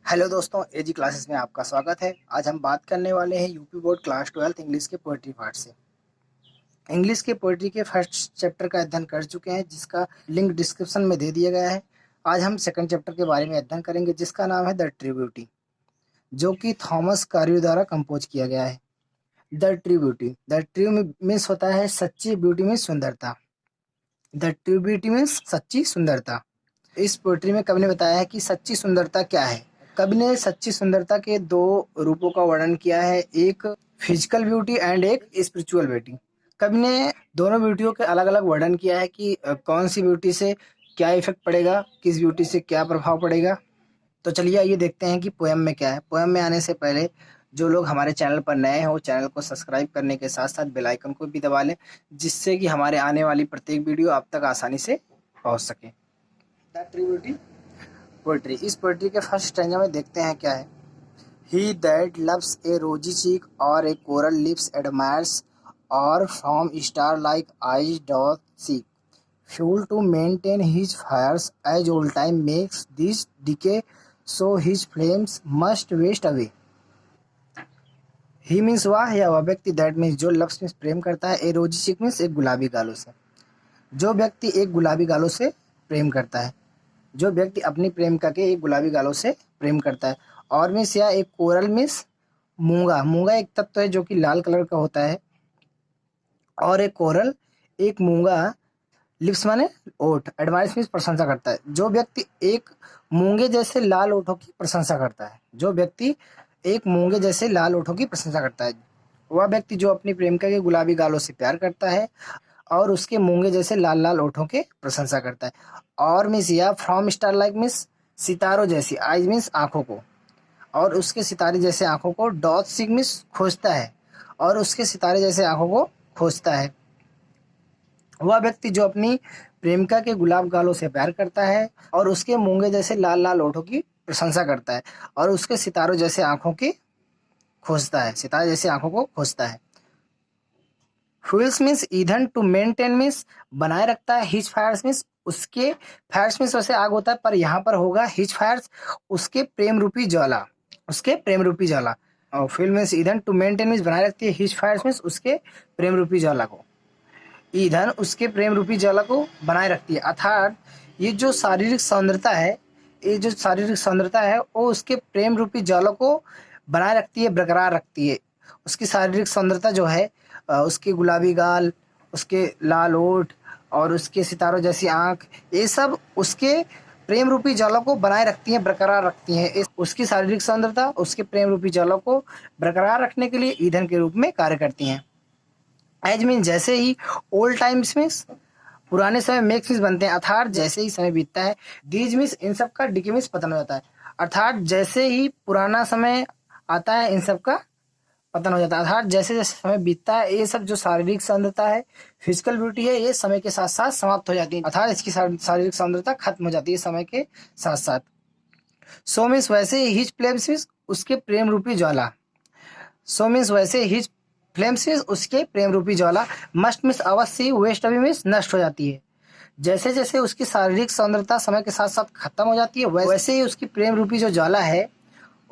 Hello दोस्तों, एजी classes में आपका स्वागत है। आज हम बात करने वाले हैं यूपी बोर्ड क्लास 12 इंग्लिश के पोएट्री पार्ट से। इंग्लिश के पोएट्री के फर्स्ट चैप्टर का अध्ययन कर चुके हैं, जिसका लिंक डिस्क्रिप्शन में दे दिया गया है। आज हम सेकंड चैप्टर के बारे में अध्ययन करेंगे, जिसका नाम है द ट्रू ब्यूटी, जो कि थॉमस कार्यो द्वारा कंपोज किया गया है। The true beauty, the true means होता है सच्ची, ब्यूटी मीन्स सुंदरता। द ट्रू ब्यूटी मीन्स सच्ची सुंदरता। इस पोएट्री में कवि ने बताया है कि सच्ची सुंदरता क्या है। कवि ने सच्ची सुंदरता के दो रूपों का वर्णन किया है, एक फिजिकल ब्यूटी एंड एक स्पिरिचुअल ब्यूटी। कवि ने दोनों ब्यूटियों के अलग अलग वर्णन किया है कि कौन सी ब्यूटी से क्या इफेक्ट पड़ेगा, किस ब्यूटी से क्या प्रभाव पड़ेगा। तो चलिए आइए देखते हैं कि पोएम में क्या है। पोएम में आने से पहले जो लोग हमारे चैनल पर नए हैं वो चैनल को सब्सक्राइब करने के साथ साथ बेल आइकन को भी दबा लें, जिससे कि हमारे आने वाली प्रत्येक वीडियो आप तक आसानी से पहुंच सके। The true beauty poetry. इस पोएट्री के फर्स्ट स्टैंजा में देखते हैं क्या है। He that loves a rosy cheek or a coral lips admires, or from star-like eyes doth seek, fuel to maintain his fires as old time makes this decay, so his flames must waste away. He means वह या वह व्यक्ति, that means जो loves means प्रेम करता है, ए रोजी चिक means एक गुलाबी गालों से। जो व्यक्ति एक गुलाबी गालों से प्रेम करता है, जो व्यक्ति अपनी प्रेमिका के एक गुलाबी गालों से प्रेम करता है। और मिस या एक कोरल मिस मूंगा, मूंगा एक तत्व है जो कि लाल कलर का होता है, और एक कोरल एक मूंगा, लिप्स माने ओठ, एडवाइस मीन्स प्रशंसा करता है। जो व्यक्ति एक मूंगे जैसे लाल ओठों की प्रशंसा करता है, जो व्यक्ति एक मूंगे जैसे लाल ओठों की प्रशंसा करता है, वह व्यक्ति जो अपनी प्रेमिका के गुलाबी गालों से प्यार करता है और उसके मूंगे जैसे लाल लाल ओठों के प्रशंसा करता है। और मिस या फ्रॉम स्टार लाइक मिस सितारों जैसी, आइज मीन्स आंखों को, और उसके सितारे जैसे आंखों को, डॉट सिग मिस खोजता है और उसके सितारे जैसे आंखों को खोजता है। वह व्यक्ति जो अपनी प्रेमिका के गुलाब गालों से प्यार करता है और उसके मूंगे जैसे लाल लाल ओठों की प्रशंसा करता है और उसके सितारों जैसे आंखों की खोजता है, सितारे जैसे आंखों को खोजता है। फ्यूल्स मीन्स ईंधन, टू मेंटेन मीन्स बनाए रखता है, हिज फायर्स मीन्स उसके, फायर्स मीन्स वैसे आग होता है पर यहाँ पर होगा हिज फायर्स, उसके प्रेम रूपी ज्वाला, उसके प्रेम रूपी ज्वाला। और फ्यूल मीन्स ईंधन, टू मेंटेन मीन्स बनाए रखती है, हिज फायर्स मीन्स उसके प्रेम रूपी ज्वाला को, ईंधन उसके प्रेम रूपी ज्वाला को बनाए रखती है। अर्थात ये जो शारीरिक सौंदर्यता है, ये जो शारीरिक सौंदर्यता है वो उसके प्रेम रूपी ज्वाला को बनाए रखती है, बरकरार रखती है। उसकी शारीरिक सौंदर्यता जो है, उसके गुलाबी गाल, उसके लाल ओठ और उसके सितारों जैसी आंख, ये सब उसके प्रेम रूपी ज्वाला को बनाए रखती हैं, बरकरार रखती हैं। उसकी शारीरिक सौंदर्यता उसके प्रेम रूपी ज्वाला को बरकरार रखने के लिए ईंधन के रूप में कार्य करती हैं। एज मीन जैसे ही, ओल्ड टाइम्स मीन्स पुराने समय, मेक्स मीन्स बनते हैं, अर्थात जैसे ही समय बीतता है, डीज मीन्स इन सब का, डिके मीन्स पतन हो जाता है। अर्थात जैसे ही पुराना समय आता है इन सब का पतन हो जाता है। अर्थात जैसे जैसे समय बीतता है ये सब जो शारीरिक सौंदर्यता है, फिजिकल ब्यूटी है, ये समय के साथ साथ समाप्त हो जाती है, अर्थात इसकी शारीरिक सौंदर्यता खत्म हो जाती है समय के साथ साथ। सो मीन्स वैसे ही, हिज फ्लेम्स मीन्स उसके प्रेम रूपी ज्वाला, सो मीन्स वैसे हिज फ्लेम्स मीन्स उसके प्रेम रूपी ज्वाला, मस्ट मीन्स अवश्य, वेस्ट अभी मीन्स नष्ट हो जाती है। जैसे जैसे उसकी शारीरिक सौंदर्यता समय के साथ साथ खत्म हो जाती है, वैसे ही उसकी प्रेम रूपी जो ज्वाला है,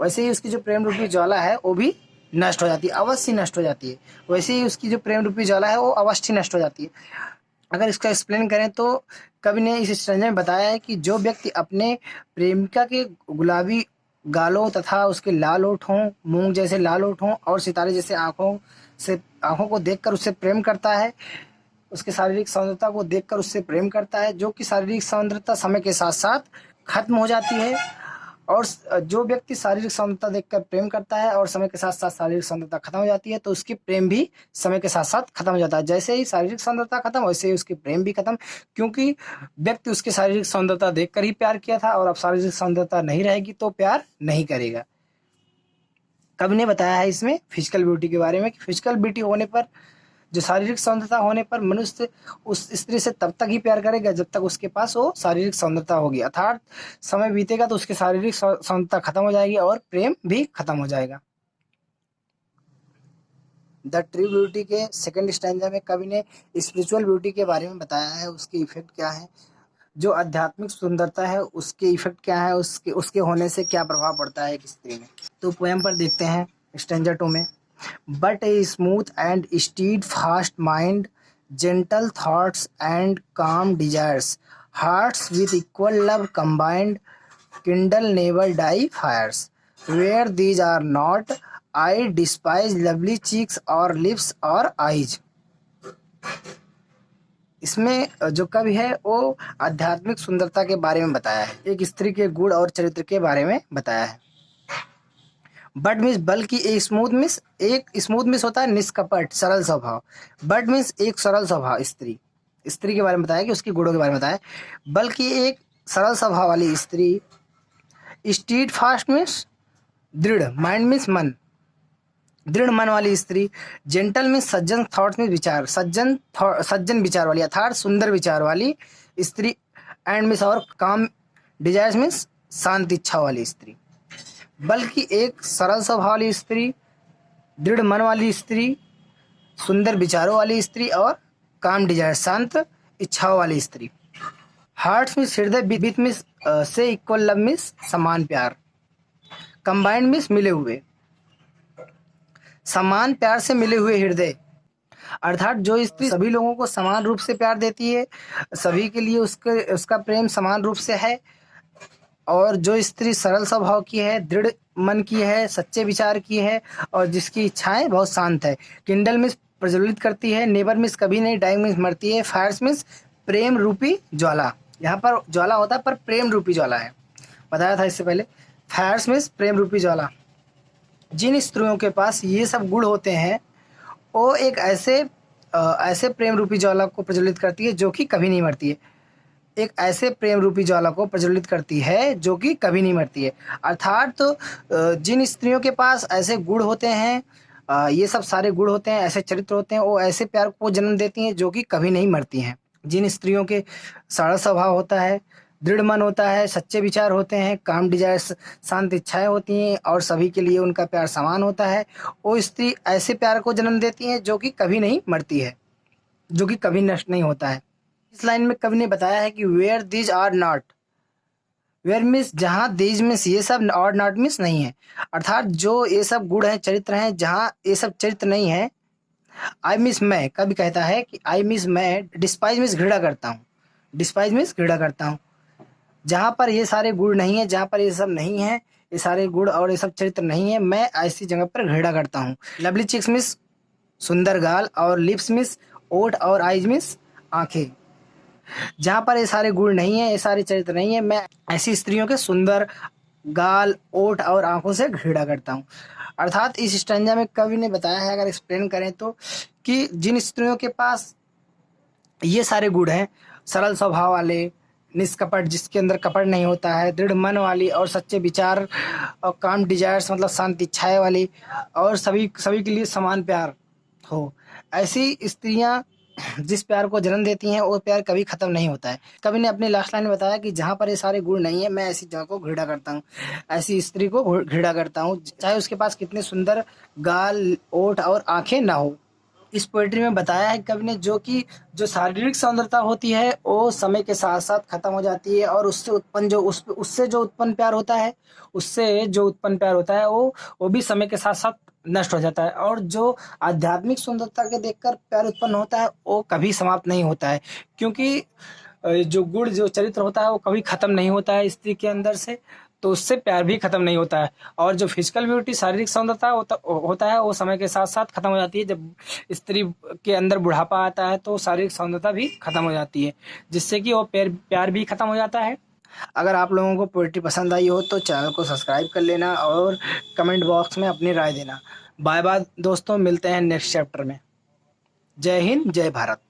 वैसे ही उसकी जो प्रेम रूपी ज्वाला है वो भी नष्ट हो जाती है, अवश्य नष्ट हो जाती है। वैसे ही उसकी जो प्रेम रूपी ज्वाला है वो अवश्य नष्ट हो जाती है। अगर इसका एक्सप्लेन करें तो कवि ने इस स्टैंजा में बताया है कि जो व्यक्ति अपने प्रेमिका के गुलाबी गालों तथा उसके लाल ओठ हों, मूंग जैसे लाल ओठ हों और सितारे जैसे आंखों को देखकर उससे प्रेम करता है, उसके शारीरिक सौंदर्यता को देखकर उससे प्रेम करता है, जो कि शारीरिक सौंदर्यता समय के साथ साथ खत्म हो जाती है। और जो व्यक्ति शारीरिक सौंदर्यता देखकर प्रेम करता है और समय के साथ साथ शारीरिक सौंदर्यता खत्म हो जाती है, तो उसकी प्रेम भी समय के साथ साथ खत्म हो जाता है। जैसे ही शारीरिक सौंदर्यता खत्म, वैसे ही उसकी प्रेम भी खत्म, क्योंकि व्यक्ति उसकी शारीरिक सौंदर्यता देखकर ही प्यार किया था और अब शारीरिक सौंदर्यता नहीं रहेगी तो प्यार नहीं करेगा। कवि ने बताया है इसमें फिजिकल ब्यूटी के बारे में कि फिजिकल ब्यूटी होने पर, जो शारीरिक सौंदर्यता होने पर मनुष्य उस स्त्री से तब तक ही प्यार करेगा जब तक उसके पास वो शारीरिक सौंदर्यता होगी, अर्थात समय बीतेगा तो उसकी शारीरिक सौंदर्यता खत्म हो जाएगी और प्रेम भी खत्म हो जाएगा। द ट्रू ब्यूटी के सेकंड स्टैंजा में कवि ने स्पिरिचुअल ब्यूटी के बारे में बताया है, उसकी इफेक्ट क्या है। जो आध्यात्मिक सुंदरता है उसके इफेक्ट क्या है, उसके उसके होने से क्या प्रभाव पड़ता है एक स्त्री में। तो पोएम पर देखते हैं स्टैंजा 2 में। But a smooth and stead fast mind, gentle thoughts and calm desires, hearts with equal love combined, kindle never die fires. Where these are not, I despise lovely cheeks or lips or eyes. इसमें जो कवि है वो आध्यात्मिक सुंदरता के बारे में बताया है, एक स्त्री के गुण और चरित्र के बारे में बताया है। बट मीन्स बल्कि एक स्मूथ मिस होता है निष्कपट सरल स्वभाव। बट मीन्स एक सरल स्वभाव स्त्री के बारे में बताया कि उसके गुणों के बारे में बताया। बल्कि एक सरल स्वभाव वाली स्त्री। स्टीड फास्ट मीन्स दृढ़, माइंड मीन्स मन, दृढ़ मन वाली स्त्री। जेंटल मीन्स सज्जन, थॉट्स मीन्स विचार, सज्जन विचार वाली अर्थात सुंदर विचार वाली स्त्री। एंड मीन्स और काम, डिजायर्स मीन्स शांत इच्छा वाली स्त्री। बल्कि एक सरल स्वभाव वाली स्त्री, दृढ़ मन वाली स्त्री, सुंदर विचारों वाली स्त्री और काम डिजायर शांत इच्छाओं वाली स्त्री। हार्ट्स मीन्स हृदय, बीट मीन्स से इक्वल, लव मीन्स समान प्यार, कंबाइंड मीन्स मिले हुए, समान प्यार से मिले हुए हृदय। अर्थात जो स्त्री सभी लोगों को समान रूप से प्यार देती है, सभी के लिए उसका प्रेम समान रूप से है। और जो स्त्री सरल स्वभाव की है, दृढ़ मन की है, सच्चे विचार की है और जिसकी इच्छाएं बहुत शांत है। किंडल मीन्स प्रज्वलित करती है, नेवर मीन्स कभी नहीं, डाइंग मीन्स मरती है, फायर्स मीन्स प्रेम रूपी ज्वाला। यहाँ पर ज्वाला होता है पर प्रेम रूपी ज्वाला है, बताया था इससे पहले। फायर्स मीन्स प्रेम रूपी ज्वाला। जिन स्त्रियों के पास ये सब गुण होते हैं वो एक ऐसे प्रेम रूपी ज्वाला को प्रज्वलित करती है जो कि कभी नहीं मरती है। एक ऐसे प्रेम रूपी ज्वाला को प्रज्वलित करती है जो कि कभी नहीं मरती है। अर्थात तो जिन स्त्रियों के पास ऐसे गुण होते हैं, ये सब सारे गुण होते हैं, ऐसे चरित्र होते हैं, वो ऐसे प्यार को जन्म देती हैं जो कि कभी नहीं मरती हैं। जिन स्त्रियों के सरल स्वभाव होता है, दृढ़ मन होता है, सच्चे विचार होते हैं, काम डिजायर शांत इच्छाएं होती हैं और सभी के लिए उनका प्यार समान होता है, वो स्त्री ऐसे प्यार को जन्म देती हैं जो कि कभी नहीं मरती है, जो कि कभी नष्ट नहीं होता है। इस लाइन में कवि ने बताया है कि where these are not, where means जहाँ, दीज मीन्स ये सब, और नॉट मीन्स नहीं है। अर्थात जो ये सब गुण हैं, चरित्र हैं, जहाँ ये सब चरित्र नहीं है। आई मीन्स मैं, कवि कहता है कि आई मीन्स मैं, डिस्पाइज मीन्स घृणा करता हूँ, डिस्पाइज मीन्स घृणा करता हूँ। जहाँ पर ये सारे गुण नहीं है, जहाँ पर ये सब नहीं है, ये सारे गुण और ये सब चरित्र नहीं है, मैं ऐसी जगह पर घृणा करता हूँ। लवली चिक्स मीन्स सुंदर गाल और लिप्स मीन्स ओठ और आईज मीन्स आंखें। जहाँ पर ये सारे गुण नहीं है, ये सारे चरित्र नहीं है, मैं ऐसी स्त्रियों के सुंदर गाल, ओठ और आंखों से घृणा करता हूँ। अर्थात इस स्टैंजा में कवि ने बताया है, अगर एक्सप्लेन करें तो, कि जिन स्त्रियों के पास ये सारे गुण हैं, सरल स्वभाव वाले, निष्कपट जिसके अंदर कपट नहीं होता है, दृढ़ मन वाली और सच्चे विचार और काम डिजायर्स मतलब शांत इच्छाएं वाली और सभी के लिए समान प्यार हो, ऐसी स्त्रियां जिस प्यार को जन्म देती हैं वो प्यार कभी खत्म नहीं होता है। कवि ने अपनी लास्ट लाइन में बताया कि जहाँ पर ये सारे गुण नहीं है, मैं ऐसी जगह को घृणा करता हूँ, ऐसी स्त्री को घृणा करता हूँ, चाहे उसके पास कितने सुंदर गाल, ओठ और आंखें ना हो। इस पोएट्री में बताया है कवि ने जो शारीरिक सौंदर्यता होती है वो समय के साथ साथ खत्म हो जाती है और उससे जो उत्पन्न प्यार होता है वो भी समय के साथ साथ नष्ट हो जाता है। और जो आध्यात्मिक सुंदरता के देखकर प्यार उत्पन्न होता है वो कभी समाप्त नहीं होता है, क्योंकि जो गुण, जो चरित्र होता है वो कभी खत्म नहीं होता है स्त्री के अंदर से, तो उससे प्यार भी खत्म नहीं होता है। और जो फिजिकल ब्यूटी, शारीरिक सौंदर्यता होता है वो समय के साथ साथ खत्म हो जाती है। जब स्त्री के अंदर बुढ़ापा आता है तो शारीरिक सौंदर्यता भी खत्म हो जाती है, जिससे कि वो प्यार भी खत्म हो जाता है। अगर आप लोगों को पोएट्री पसंद आई हो तो चैनल को सब्सक्राइब कर लेना और कमेंट बॉक्स में अपनी राय देना। बाय बाय दोस्तों, मिलते हैं नेक्स्ट चैप्टर में। जय हिंद, जय भारत।